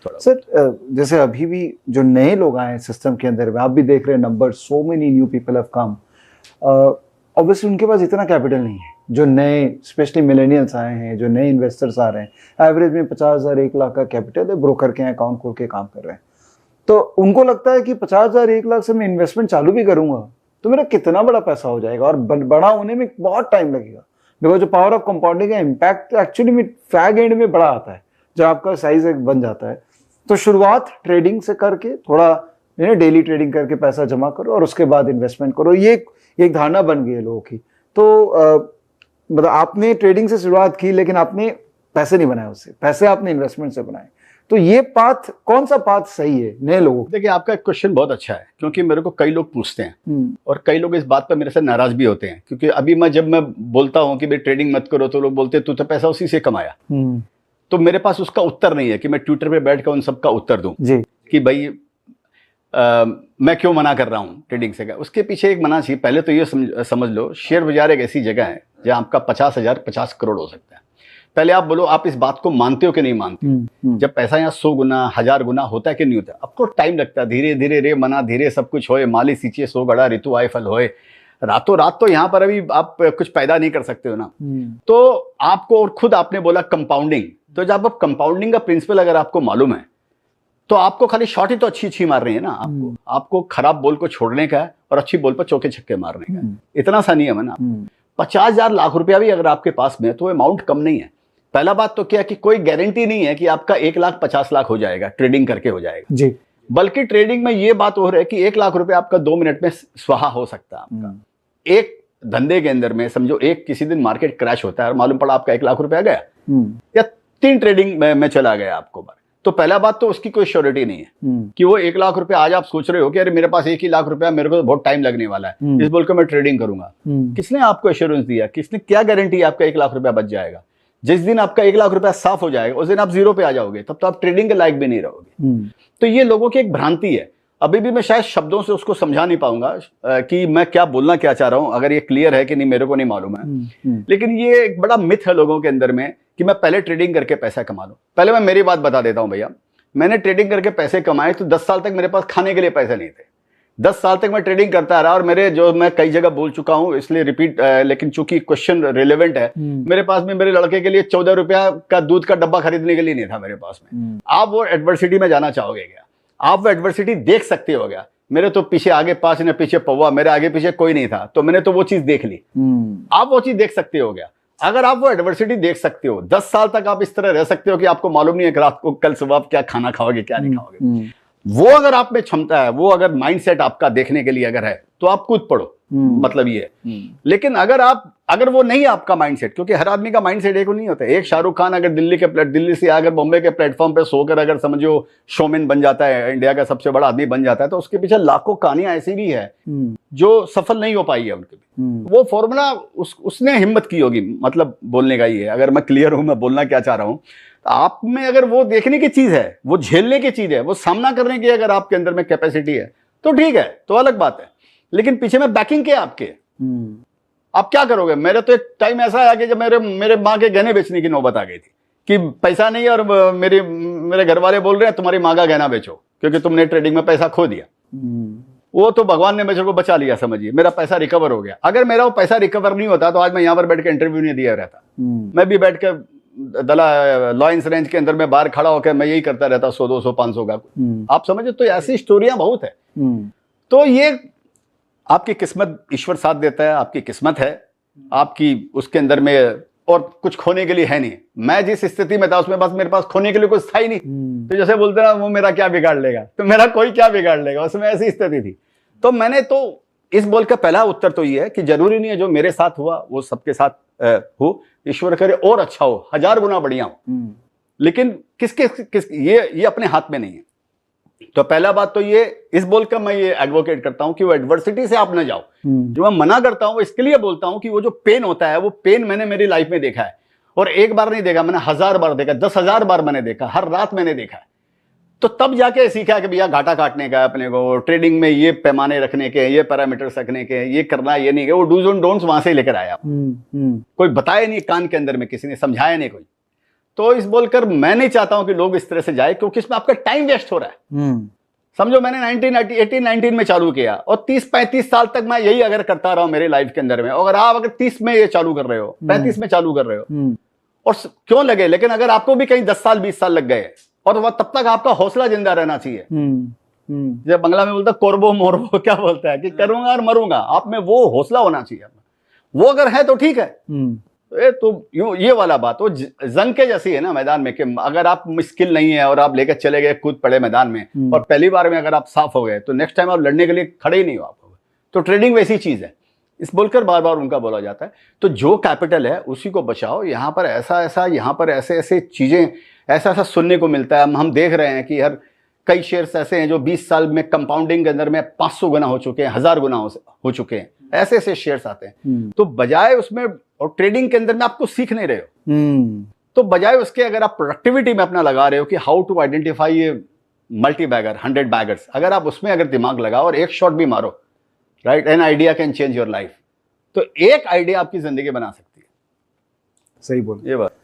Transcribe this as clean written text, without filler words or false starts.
थोड़ा। सर जैसे अभी भी जो नए लोग आए हैं सिस्टम के अंदर में, आप भी देख रहे हैं number, so many new people have come, obviously उनके पास इतना कैपिटल नहीं है। जो नए स्पेशली मिलेनियल्स आए हैं, जो नए इन्वेस्टर्स आ रहे हैं, एवरेज में 50,000 1 लाख का कैपिटल है, ब्रोकर के अकाउंट खोल के काम कर रहे हैं। तो उनको लगता है कि 50,000 1 लाख से मैं इन्वेस्टमेंट चालू भी करूंगा तो मेरा कितना बड़ा पैसा हो जाएगा और बड़ा होने में बहुत टाइम लगेगा। बिकॉज जो पावर ऑफ कंपाउंडिंग का इम्पैक्ट एक्चुअली में फैग एंड में बड़ा आता है जब आपका साइज एक बन जाता है। तो शुरुआत ट्रेडिंग से करके थोड़ा डेली ट्रेडिंग करके पैसा जमा करो और उसके बाद इन्वेस्टमेंट करो, ये एक धारणा बन गई है लोगों की। तो मतलब आपने ट्रेडिंग से शुरुआत की लेकिन आपने पैसे नहीं बनाए उससे, पैसे आपने इन्वेस्टमेंट से बनाए। तो ये पाथ, कौन सा पाथ सही है नए लोगों? देखिए, आपका क्वेश्चन बहुत अच्छा है, क्योंकि मेरे को कई लोग पूछते हैं और कई लोग इस बात पर मेरे से नाराज भी होते हैं, क्योंकि अभी जब मैं बोलता हूं कि भाई ट्रेडिंग मत करो तो लोग बोलते हैं तू तो पैसा उसी से कमाया। तो मेरे पास उसका उत्तर नहीं है कि मैं ट्विटर पे बैठ कर उन सबका उत्तर दूं कि भाई मैं क्यों मना कर रहा हूं ट्रेडिंग से। उसके पीछे एक मना चाहिए। पहले तो ये समझ लो, शेयर बाजार एक ऐसी जगह है जहां आपका 50,000 50 करोड़ हो सकता है। पहले आप बोलो, आप इस बात को मानते हो कि नहीं मानते? जब पैसा यहाँ 100 गुना 1000 गुना होता है कि नहीं होता? आपको टाइम लगता है, धीरे धीरे रे मना धीरे सब कुछ होए, माली सींचे सो गड़ा ऋतु आए फल होए। रातों रात तो यहाँ पर अभी आप कुछ पैदा नहीं कर सकते हो ना। तो आपको, और खुद आपने बोला कंपाउंडिंग, तो जब आप कंपाउंडिंग का प्रिंसिपल अगर आपको मालूम है तो आपको खाली शॉट ही तो अच्छी मार रही है ना। आपको खराब बॉल को छोड़ने का है और अच्छी बॉल पर चौके छक्के मारने का है। इतना सा नियम है ना। 50,000 लाख रुपया भी अगर आपके पास में है तो अमाउंट कम नहीं है। पहला बात तो क्या कि कोई गारंटी नहीं है कि आपका 1,50,000 हो जाएगा ट्रेडिंग करके हो जाएगा जी। बल्कि ट्रेडिंग में ये बात हो रही है कि 1 लाख रुपया आपका 2 मिनट में स्वाहा हो सकता है आपका। एक धंधे के अंदर में समझो, एक किसी दिन मार्केट क्रैश होता है और मालूम पड़ा आपका 1 लाख रुपया गया या 3 ट्रेडिंग में चला गया आपको बार, तो पहला बात तो उसकी कोई श्योरिटी नहीं है कि वो 1 लाख रुपया। आज आप सोच रहे हो कि अरे मेरे पास 1 ही लाख रुपया, मेरे को तो बहुत टाइम लगने वाला है, इस बोल के मैं ट्रेडिंग करूंगा। किसने आपको एश्योरेंस दिया? किसने, क्या गारंटी आपका 1 लाख रुपया बच जाएगा? जिस दिन आपका 1 लाख रुपया साफ हो जाएगा उस दिन आप जीरो पे आ जाओगे, तब तो आप ट्रेडिंग के लायक भी नहीं रहोगे। तो ये लोगों की एक भ्रांति है। अभी भी मैं शायद शब्दों से उसको समझा नहीं पाऊंगा कि मैं क्या बोलना क्या चाह रहा हूं, अगर ये क्लियर है कि नहीं मेरे को नहीं मालूम है। लेकिन ये एक बड़ा मिथ है लोगों के अंदर में कि मैं पहले ट्रेडिंग करके पैसा कमा लूं। पहले मैं मेरी बात बता देता हूं भैया, मैंने ट्रेडिंग करके पैसे कमाए तो 10 साल तक मेरे पास खाने के लिए पैसे नहीं थे। 10 साल तक मैं ट्रेडिंग करता रहा और मेरे, जो मैं कई जगह बोल चुका हूं इसलिए रिपीट, लेकिन चूंकि क्वेश्चन रिलेवेंट है, मेरे पास में मेरे लड़के के लिए 14 रुपया का दूध का डब्बा खरीदने के लिए नहीं था मेरे पास में। आप वो एडवर्सिटी में जाना चाहोगे क्या? आप वो एडवर्सिटी देख सकते हो क्या? मेरे तो पीछे आगे 5 न पीछे पौवा, मेरे आगे पीछे कोई नहीं था, तो मैंने तो वो चीज देख ली। आप वो चीज देख सकते हो क्या? अगर आप वो एडवर्सिटी देख सकते हो, 10 साल तक आप इस तरह रह सकते हो कि आपको मालूम नहीं है कि रात को कल सुबह आप क्या खाना खाओगे क्या नहीं खाओगे। वो अगर आप में क्षमता है, वो अगर माइंडसेट आपका देखने के लिए अगर है, तो आप कूद पड़ो, मतलब ये। लेकिन अगर वो नहीं है आपका माइंडसेट, क्योंकि हर आदमी का माइंडसेट एक नहीं होता है। एक शाहरुख खान अगर दिल्ली से अगर बॉम्बे के प्लेटफॉर्म पे सोकर अगर समझो शोमैन बन जाता है, इंडिया का सबसे बड़ा आदमी बन जाता है, तो उसके पीछे लाखों कहानियां ऐसी भी है जो सफल नहीं हो पाई है उनके भी। वो फॉर्मूला उसने हिम्मत की होगी, मतलब बोलने का ये है। अगर मैं क्लियर हूं मैं बोलना क्या चाह रहा हूं, आप में अगर वो देखने की चीज है, वो झेलने की चीज है, वो सामना करने की अगर आपके अंदर में कैपेसिटी है तो ठीक है, तो अलग बात है। लेकिन पीछे में बैकिंग क्या आपके, आप क्या करोगे? मेरे तो एक टाइम ऐसा आया कि जब मेरे माँ के गहने बेचने की नौबत आ गई थी कि पैसा नहीं है और मेरे घर वाले बोल रहे हैं तुम्हारी माँ का गहना बेचो क्योंकि तुमने ट्रेडिंग में पैसा खो दिया। वो तो भगवान ने मेरे को बचा लिया, समझिए, मेरा पैसा रिकवर हो गया। अगर मेरा वो पैसा रिकवर नहीं होता तो आज मैं यहाँ पर बैठ के इंटरव्यू नहीं दिया रहता। मैं भी बैठ के लॉयंस रेंज के अंदर में बाहर खड़ा होकर मैं यही करता रहता 100 200 500 का। आप समझे? तो ऐसी स्टोरियां बहुत है। तो ये आपकी किस्मत, ईश्वर साथ देता है, आपकी किस्मत है आपकी, उसके अंदर में और कुछ खोने के लिए है नहीं। मैं जिस स्थिति में था उसमें बस मेरे पास खोने के लिए कुछ था ही नहीं। तो जैसे बोलते ना, वो मेरा क्या बिगाड़ लेगा, तो मेरा कोई क्या बिगाड़ लेगा, उसमें ऐसी स्थिति थी। तो मैंने तो इस बोल का पहला उत्तर तो ये है कि जरूरी नहीं है जो मेरे साथ हुआ वो सबके साथ हो। ईश्वर करे और अच्छा हो, 1000 गुना बढ़िया हो, लेकिन किस ये अपने हाथ में नहीं है। तो पहला बात तो ये, इस बोलकर मैं ये एडवोकेट करता हूं कि वो एडवर्सिटी से आप न जाओ। जो मैं मना करता हूं इसके लिए बोलता हूं कि वो जो पेन होता है, वो पेन मैंने मेरी लाइफ में देखा है, और एक बार नहीं देखा, मैंने 1000 बार देखा, 10,000 बार मैंने देखा, हर रात मैंने देखा है। तो तब जाके सीखा कि भैया घाटा काटने का है अपने को, ट्रेडिंग में ये पैमाने रखने के, ये पैरामीटर्स रखने के, ये करना, ये नहीं, वो डूज एंड डोंट्स वहां से लेकर आया। कोई बताया नहीं कान के अंदर में, किसी ने समझाया नहीं कोई। तो इस बोलकर मैं नहीं चाहता हूं कि लोग इस तरह से जाए, क्योंकि इसमें आपका टाइम वेस्ट हो रहा है। समझो मैंने 1918-19 में चालू किया और 30-35 साल तक मैं यही अगर करता रहा हूं मेरी लाइफ के अंदर में, और आप अगर 30 में ये चालू कर रहे हो, 35 में चालू कर रहे हो, और क्यों लगे, लेकिन अगर आपको भी कहीं 10 साल 20 साल लग गए, और वह तब तक आपका हौसला जिंदा रहना चाहिए। जब बंगला में बोलता कोरबो मोरबो क्या बोलता है कि करूंगा और मरूंगा, आप में वो हौसला होना चाहिए। वो अगर है तो ठीक है। तो ये वाला बात वो जंग के जैसी है ना मैदान में, कि अगर आप स्किल नहीं है और आप लेकर चले गए कूद पड़े मैदान में, और पहली बार में अगर आप साफ हो गए तो नेक्स्ट टाइम आप लड़ने के लिए खड़े ही नहीं हो आप। तो ट्रेडिंग वैसी चीज है, इस बोलकर बार बार उनका बोला जाता है। तो जो कैपिटल है उसी को बचाओ। यहाँ पर ऐसा यहाँ पर ऐसे ऐसे चीजें ऐसा सुनने को मिलता है। हम देख रहे हैं कि हर कई शेयर्स ऐसे हैं जो 20 साल में कंपाउंडिंग के अंदर में 500 गुना हो चुके हैं, 1000 गुना हो चुके हैं। ऐसे ऐसे शेयर्स आते हैं। तो बजाय उसमें, और ट्रेडिंग के अंदर में आपको सीख नहीं रहे हो, तो बजाय उसके अगर आप प्रोडक्टिविटी में अपना लगा रहे हो कि हाउ टू आइडेंटिफाई ये मल्टी बैगर 100 बैगर्स, अगर आप उसमें अगर दिमाग लगाओ और एक शॉट भी मारो, right, an idea can change your life. तो एक आइडिया आपकी जिंदगी बना सकती है। सही बोल ये बात।